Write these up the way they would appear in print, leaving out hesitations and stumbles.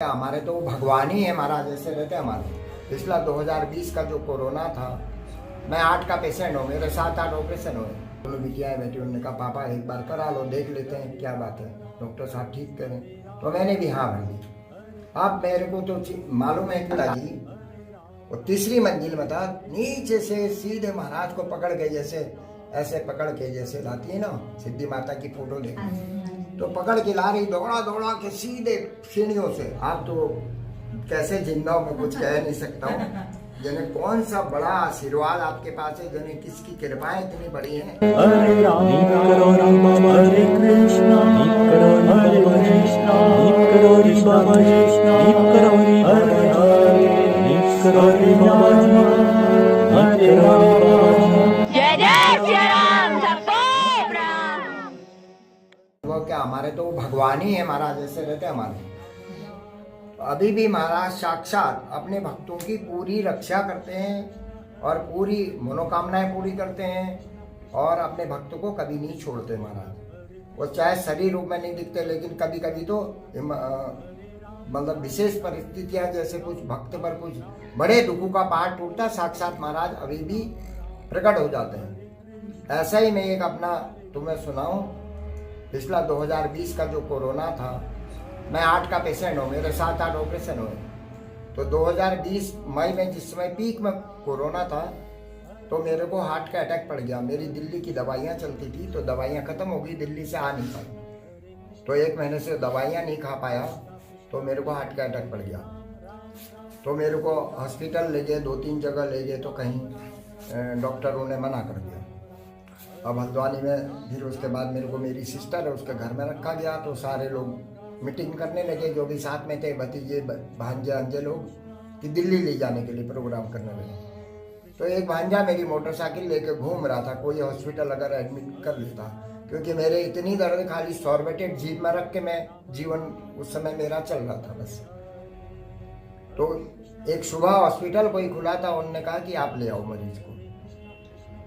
हमारे तो भगवान ही है महाराज, ऐसे रहते हमारे। पिछला 2020 का जो कोरोना था, मैं 8 का पेशेंट हूँ, मेरे 7-8 ऑपरेशन हुए। दोनों बिटियाएं बेटी, उन्होंने कहा पापा एक बार करा लो, देख लेते हैं क्या बात है, डॉक्टर साहब ठीक करें। तो मैंने भी हाँ भर दी। अब मेरे को तो मालूम है कि लगी, वो तीसरी मंजिल में था, नीचे से सीधे महाराज को पकड़ के जैसे ऐसे पकड़ के जैसे लाती है ना सिद्धि माता की फोटो देखी, तो पकड़ के ला रही, दौड़ा दौड़ा के सीधे सीढ़ियों से। आप तो कैसे जिंदा हो मैं कुछ कह नहीं सकता हूँ। जने कौन सा बड़ा आशीर्वाद आपके पास है, जने किसकी कृपाएं इतनी बड़ी हैं। हरे राम हरे कृष्णा हरे कृष्णा हरे कृष्णा हरे हरे जय जय श्री राम सबको प्रणाम। वो क्या हमारे तो भगवान ही है महाराज, ऐसे रहते हमारे। अभी भी महाराज साक्षात अपने भक्तों की पूरी रक्षा करते हैं और पूरी मनोकामनाएं पूरी करते हैं और अपने भक्तों को कभी नहीं छोड़ते महाराज। वो चाहे शरीर रूप में नहीं दिखते, लेकिन कभी कभी तो मतलब विशेष परिस्थितियां, जैसे कुछ भक्त पर कुछ बड़े दुखों का पहाड़ टूटता, साक्षात महाराज अभी भी प्रकट हो जाते हैं। ऐसा ही मैं एक अपना तुम्हें सुनाऊं। पिछला 2020 का जो कोरोना था, मैं 8 का पेशेंट हूँ, मेरे 7-8 ऑपरेशन हुए। तो 2020 मई में जिस समय पीक में कोरोना था, तो मेरे को हार्ट का अटैक पड़ गया। मेरी दिल्ली की दवाइयाँ चलती थी, तो दवाइयाँ ख़त्म हो गई, दिल्ली से आ नहीं पाई। तो 1 महीने से दवाइयाँ नहीं खा पाया, तो मेरे को हार्ट का अटैक पड़ गया। तो मेरे को हॉस्पिटल ले गए, 2-3 जगह ले गए, तो कहीं डॉक्टरों ने मना कर दिया। अब हल्द्वानी में फिर उसके बाद मेरे को मेरी सिस्टर है, उसके घर में रखा गया। तो सारे लोग मीटिंग करने लगे, जो भी साथ में थे, भतीजे भांजे अंजे लोग, कि दिल्ली ले जाने के लिए प्रोग्राम करने लगे। तो एक भांजा मेरी मोटरसाइकिल लेके घूम रहा था, कोई हॉस्पिटल अगर एडमिट कर लेता, क्योंकि मेरे इतनी दर्द, खाली सॉर्बेटेड जीभ में रख के मैं जीवन उस समय मेरा चल रहा था बस। तो एक सुबह हॉस्पिटल कोई खुला था, उन्होंने कहा कि आप ले आओ मरीज को।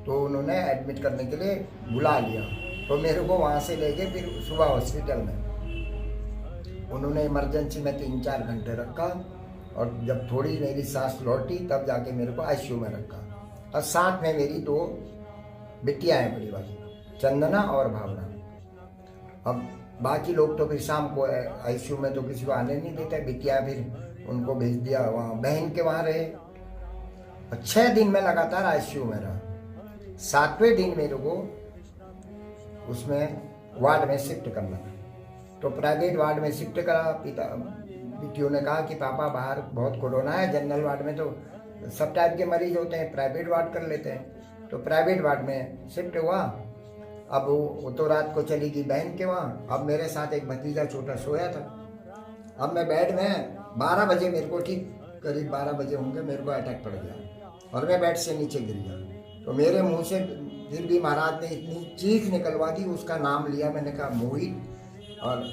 तो उन्होंने एडमिट करने के लिए बुला लिया। तो मेरे को वहाँ से ले गए फिर सुबह हॉस्पिटल में। उन्होंने इमरजेंसी में 3-4 घंटे रखा, और जब थोड़ी मेरी सांस लौटी तब जाके मेरे को आईसीयू में रखा। और साथ में मेरी 2 बिटियाँ हैं बड़ी वाली, चंदना और भावना। अब बाकी लोग तो फिर शाम को आईसीयू में तो किसी को आने नहीं देते, बिटियाँ फिर उनको भेज दिया वहाँ, बहन के वहाँ रहे। और 6 दिन में लगातार आईसीयू में रहा। 7वें दिन मेरे को उसमें वार्ड में शिफ्ट करना था, तो प्राइवेट वार्ड में शिफ्ट करा। बिटियों ने कहा कि पापा बाहर बहुत कोरोना है, जनरल वार्ड में तो सब टाइप के मरीज होते हैं, प्राइवेट वार्ड कर लेते हैं। तो प्राइवेट वार्ड में शिफ्ट हुआ। अब वो तो रात को चली गई बहन के वहाँ। अब मेरे साथ एक भतीजा छोटा सोया था। अब मैं बेड में 12 बजे, मेरे को ठीक करीब 12 बजे होंगे, मेरे को अटैक पड़ गया और मैं बेड से नीचे गिर गया। तो मेरे मुंह से फिर भी महाराज ने इतनी चीख निकलवा दी, उसका नाम लिया, मैंने कहा मोहित, और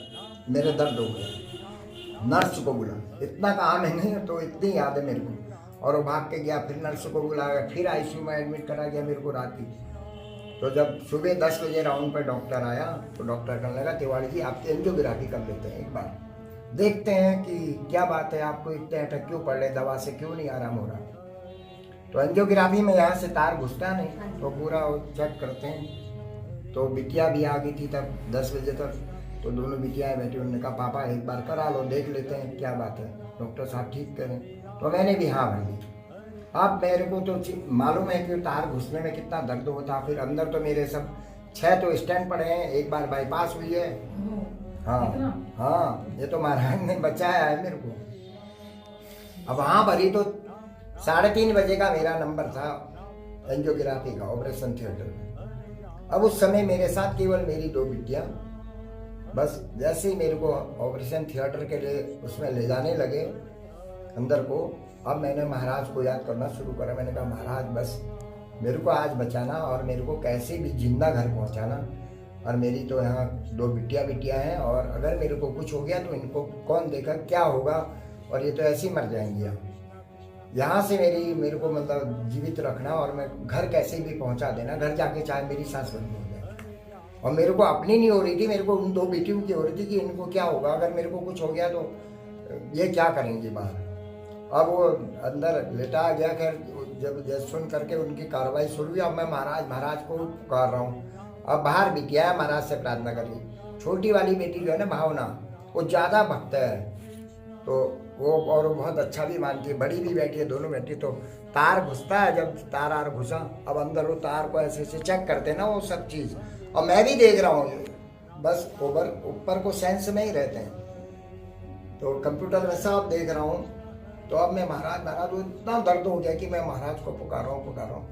मेरे दर्द हो गया। नर्स को बुला, इतना कहा मैंने, तो इतनी याद है मेरे को। और वो भाग के गया, फिर नर्स को बुलाया, फिर आईसीयू में एडमिट करा गया मेरे को रात की। तो जब सुबह 10 बजे राउंड पर डॉक्टर आया, तो डॉक्टर कहने लगा तिवारी जी आपकी एंजियोग्राफी कर लेते हैं, एक बार देखते हैं कि क्या बात है, आपको इतने अटैक क्यों पड़ रहे, दवा से क्यों नहीं आराम हो रहा। तो एंजियोग्राफी में यहाँ से तार घुसता नहीं, तो पूरा चेक करते हैं। तो बिटिया भी आ गई थी तब 10 बजे तक। तो दोनों बिटियाएं बैठी, उन्होंने कहा पापा एक बार करा लो, देख लेते हैं क्या बात है, डॉक्टर साहब ठीक करें। तो मैंने भी हाँ भर दी। अब मेरे को तो मालूम है कि तार घुसने में कितना दर्द होता। फिर अंदर तो मेरे सब 6 तो स्टेंट पड़े हैं, एक बार बाईपास हुई है। हाँ हाँ, ये तो महाराज ने बचाया है मेरे को। अब हाँ भरी तो 3:30 बजे का मेरा नंबर था एंजियोग्राफी का, ऑपरेशन थिएटर में। अब उस समय मेरे साथ केवल मेरी 2 बिटियाँ। बस जैसे ही मेरे को ऑपरेशन थिएटर के लिए उसमें ले जाने लगे अंदर को, अब मैंने महाराज को याद करना शुरू करा। मैंने कहा महाराज बस मेरे को आज बचाना, और मेरे को कैसे भी जिंदा घर पहुंचाना। और मेरी तो यहाँ 2 बिटियाँ हैं, और अगर मेरे को कुछ हो गया तो इनको कौन देगा, क्या होगा, और ये तो ऐसे ही मर जाएंगी। यहाँ से मेरे को मतलब जीवित रखना, और मैं घर कैसे भी पहुँचा देना, घर जाके चाहे मेरी सांस बंद हो जाए। और मेरे को अपनी नहीं हो रही थी, मेरे को उन 2 बेटियों की हो रही थी कि इनको क्या होगा, अगर मेरे को कुछ हो गया तो ये क्या करेंगी बाहर। अब वो अंदर लेटा गया। खैर जब सुन करके उनकी कार्रवाई शुरू हुई, अब मैं महाराज को पुकार रहा हूँ। अब बाहर भी गया महाराज से प्रार्थना करी। छोटी वाली बेटी जो है ना भावना, वो ज़्यादा भक्त है, तो वो और वो बहुत अच्छा भी मानती है। बड़ी भी बैठी है, दोनों बैठी। तो तार घुसता है, जब तार घुसा, अब अंदर वो तार को ऐसे ऐसे चेक करते हैं ना वो सब चीज़, और मैं भी देख रहा हूँ, बस ऊपर को सेंस में ही रहते हैं। तो कंप्यूटर में सब देख रहा हूँ। तो अब मैं महाराज वो इतना दर्द हो गया कि मैं महाराज को पुकार रहा हूँ।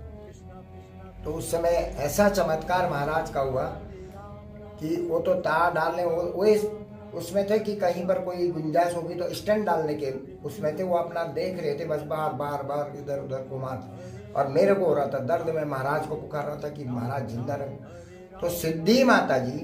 तो उस समय ऐसा चमत्कार महाराज का हुआ कि वो तो तार डालने वो उसमें थे कि कहीं पर कोई गुंजाइश होगी तो स्टैंड डालने के उसमें थे। वो अपना देख रहे थे, बस बार इधर उधर घुमाते, और मेरे को हो रहा था दर्द। में महाराज को पुकार रहा था कि महाराज जिंदा रहे। तो सिद्धि माता जी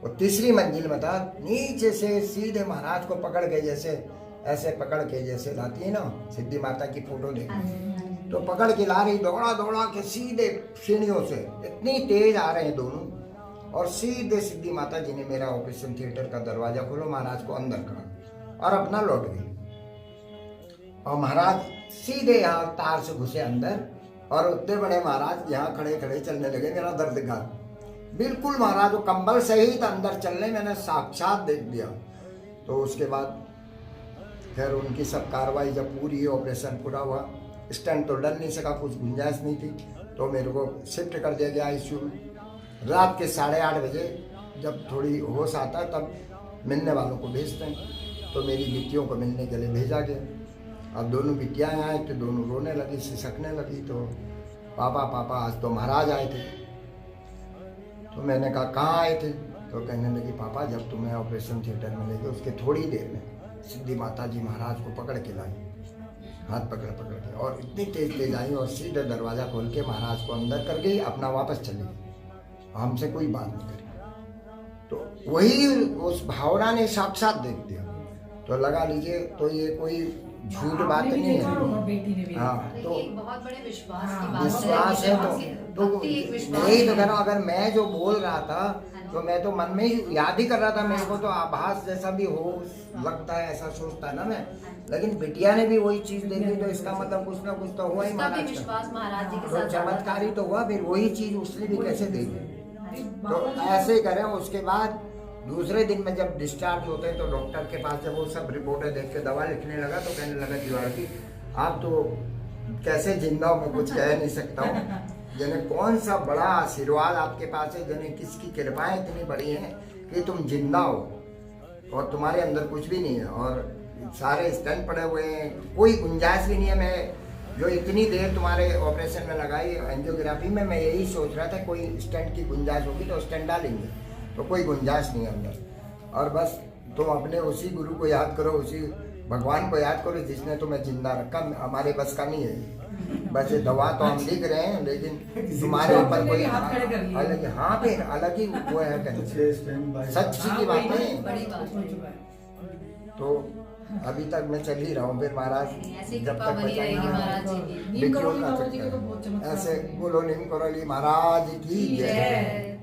वो तीसरी मंजिल में था, नीचे से सीधे महाराज को पकड़ के जैसे ऐसे पकड़ के जैसे लाती है ना सिद्धि माता की फोटो देखी, तो पकड़ के ला रही, दौड़ा के सीधे सीढ़ियों से इतनी तेज आ रहे हैं दोनों, और सीधे सिद्धि माता जी ने मेरा ऑपरेशन थिएटर का दरवाजा खोलो, महाराज को अंदर करा और अपना लौट गई। और महाराज सीधे यहाँ तार से घुसे अंदर, और उतने बड़े महाराज यहाँ खड़े खड़े चलने लगे। मेरा दर्द का बिल्कुल महाराज वो कंबल सहित अंदर चलने, मैंने साक्षात देख दिया। तो उसके बाद फिर उनकी सब कार्रवाई जब पूरी ऑपरेशन पूरा हुआ, स्टैंड तो डल नहीं सका, कुछ गुंजाइश नहीं थी, तो मेरे को शिफ्ट कर दिया गया आईसीयू। रात के 8:30 बजे जब थोड़ी होश आता है तब मिलने वालों को भेजते हैं। तो मेरी बिटियों को मिलने के लिए भेजा गया। अब दोनों बिटियाँ आए तो दोनों रोने लगी, सिसकने लगी। तो पापा आज तो महाराज आए थे। तो मैंने कहा कहाँ आए थे? तो कहने लगी पापा जब तुम्हें ऑपरेशन थिएटर में ले गए उसके थोड़ी देर में सिद्धि माता जी महाराज को पकड़ के लाई, हाथ पकड़ के, और इतनी तेज आई और सीधे दरवाजा खोल के महाराज को अंदर कर गई, अपना वापस चली गई, हमसे कोई बात नहीं करी। तो वही उस भावना ने साक्षात देख दिया। तो लगा लीजिए, तो ये कोई झूठ बात नहीं है। हाँ, तो बहुत बड़े विश्वास है। तो यही तो कह रहा हूँ, अगर मैं जो बोल रहा था तो मैं तो मन में ही याद ही कर रहा था, मेरे को तो आभास जैसा भी हो लगता है, ऐसा सोचता है ना मैं। लेकिन बिटिया ने भी वही चीज देखी, तो इसका मतलब कुछ ना कुछ तो हुआ ही महाराज का। तो चमत्कारी तो हुआ, फिर वही चीज उसने भी कैसे देखी। तो ऐसे ही करें। उसके बाद दूसरे दिन में जब डिस्चार्ज होते हैं तो डॉक्टर के पास जब वो सब रिपोर्टें देख के दवा लिखने लगा, तो कहने लगा कि आप तो कैसे जिंदा हो, मैं कुछ कह नहीं सकता हूँ। जने कौन सा बड़ा आशीर्वाद आपके पास है, जने किसकी कृपाएं इतनी बड़ी हैं कि तुम जिंदा हो और तुम्हारे अंदर कुछ भी नहीं है, और सारे स्टेंट पड़े हुए हैं, कोई गुंजाइश भी नहीं है। मैं जो इतनी देर तुम्हारे ऑपरेशन में लगाई एंजियोग्राफी में, मैं यही सोच रहा था कोई स्टेंट की गुंजाइश होगी तो स्टेंट डालेंगे, तो कोई गुंजाइश नहीं है अंदर। और बस तुम अपने उसी गुरु को याद करो, उसी भगवान को याद करो जिसने तुम्हें जिंदा रखा। हमारे बस का नहीं है। बस ये दवा तो हम लिख रहे हैं, लेकिन तुम्हारे ऊपर कोई अलग, हाँ फिर अलग ही वो है, सच की बात नहीं। तो अभी तक मैं चल ही रहा हूँ। फिर महाराज जब तक ऐसे बोलो नीम करोली महाराज की जय।